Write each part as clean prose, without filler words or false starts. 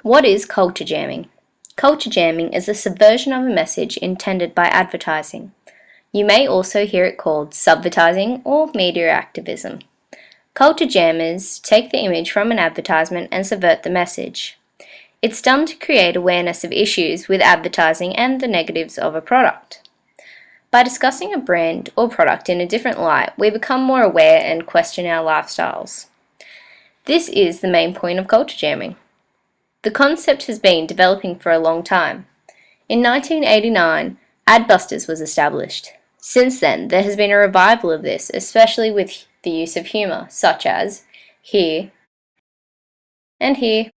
What is culture jamming? Culture jamming is a subversion of a message intended by advertising. You may also hear it called subvertising or media activism. Culture jammers take the image from an advertisement and subvert the message. It's done to create awareness of issues with advertising and the negatives of a product. By discussing a brand or product in a different light, we become more aware and question our lifestyles. This is the main point of culture jamming. The concept has been developing for a long time. In 1989, Adbusters was established. Since then, there has been a revival of this, especially with the use of humour, such as here, and here,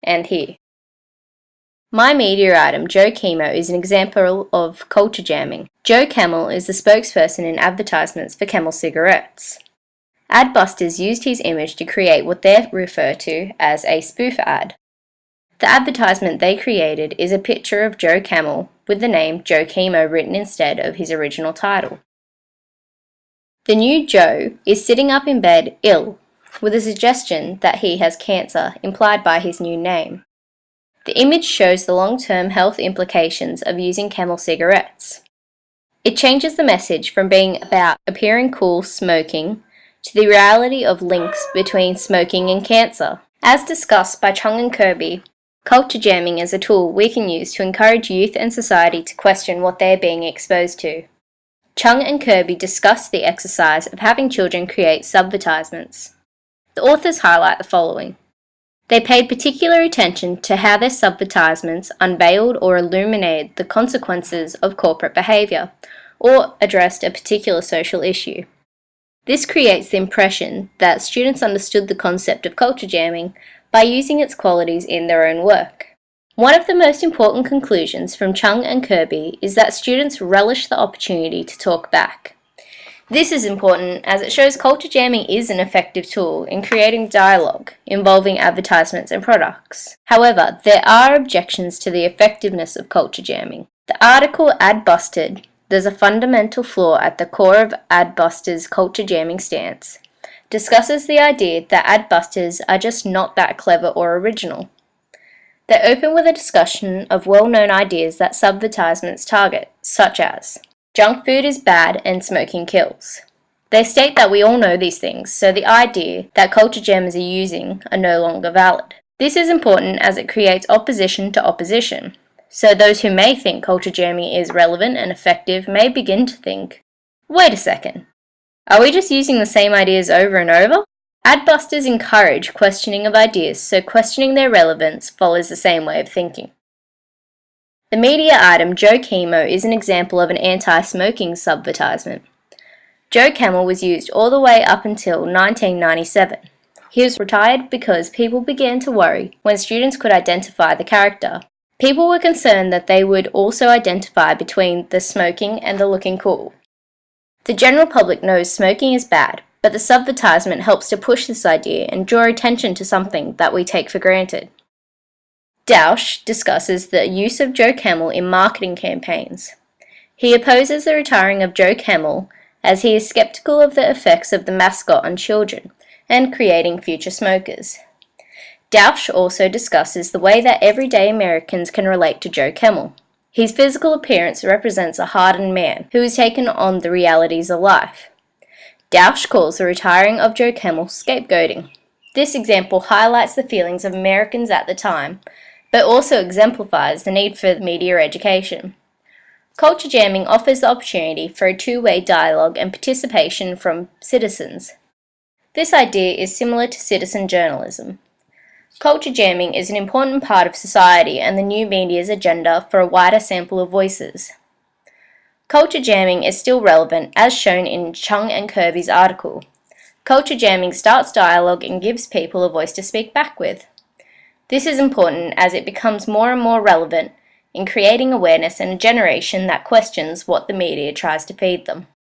and here. My media item, Joe Chemo, is an example of culture jamming. Joe Camel is the spokesperson in advertisements for Camel cigarettes. Adbusters used his image to create what they refer to as a spoof ad. The advertisement they created is a picture of Joe Camel with the name Joe Chemo written instead of his original title. The new Joe is sitting up in bed ill, with a suggestion that he has cancer implied by his new name. The image shows the long-term health implications of using Camel cigarettes. It changes the message from being about appearing cool smoking to the reality of links between smoking and cancer. As discussed by Chung and Kirby, culture jamming is a tool we can use to encourage youth and society to question what they are being exposed to. Chung and Kirby discussed the exercise of having children create subvertisements. The authors highlight the following. They paid particular attention to how their subvertisements unveiled or illuminated the consequences of corporate behaviour, or addressed a particular social issue. This creates the impression that students understood the concept of culture jamming by using its qualities in their own work. One of the most important conclusions from Chung and Kirby is that students relish the opportunity to talk back. This is important as it shows culture jamming is an effective tool in creating dialogue involving advertisements and products. However, there are objections to the effectiveness of culture jamming. The article Adbusted, there's a fundamental flaw at the core of Adbusters' culture jamming stance, discusses the idea that Adbusters are just not that clever or original. They open with a discussion of well-known ideas that subvertisements target, such as junk food is bad and smoking kills. They state that we all know these things, so the idea that culture jammers are using are no longer valid. This is important as it creates opposition to opposition. So those who may think culture jamming is relevant and effective may begin to think, wait a second, are we just using the same ideas over and over? Adbusters encourage questioning of ideas, so questioning their relevance follows the same way of thinking. The media item Joe Chemo is an example of an anti-smoking subvertisement. Joe Camel was used all the way up until 1997. He was retired because people began to worry when students could identify the character. People were concerned that they would also identify between the smoking and the looking cool. The general public knows smoking is bad, but the subvertisement helps to push this idea and draw attention to something that we take for granted. Dausch discusses the use of Joe Camel in marketing campaigns. He opposes the retiring of Joe Camel as he is skeptical of the effects of the mascot on children and creating future smokers. Dausch also discusses the way that everyday Americans can relate to Joe Camel. His physical appearance represents a hardened man who has taken on the realities of life. Dausch calls the retiring of Joe Camel scapegoating. This example highlights the feelings of Americans at the time, but also exemplifies the need for media education. Culture jamming offers the opportunity for a two-way dialogue and participation from citizens. This idea is similar to citizen journalism. Culture jamming is an important part of society and the new media's agenda for a wider sample of voices. Culture jamming is still relevant as shown in Chung and Kirby's article. Culture jamming starts dialogue and gives people a voice to speak back with. This is important as it becomes more and more relevant in creating awareness in a generation that questions what the media tries to feed them.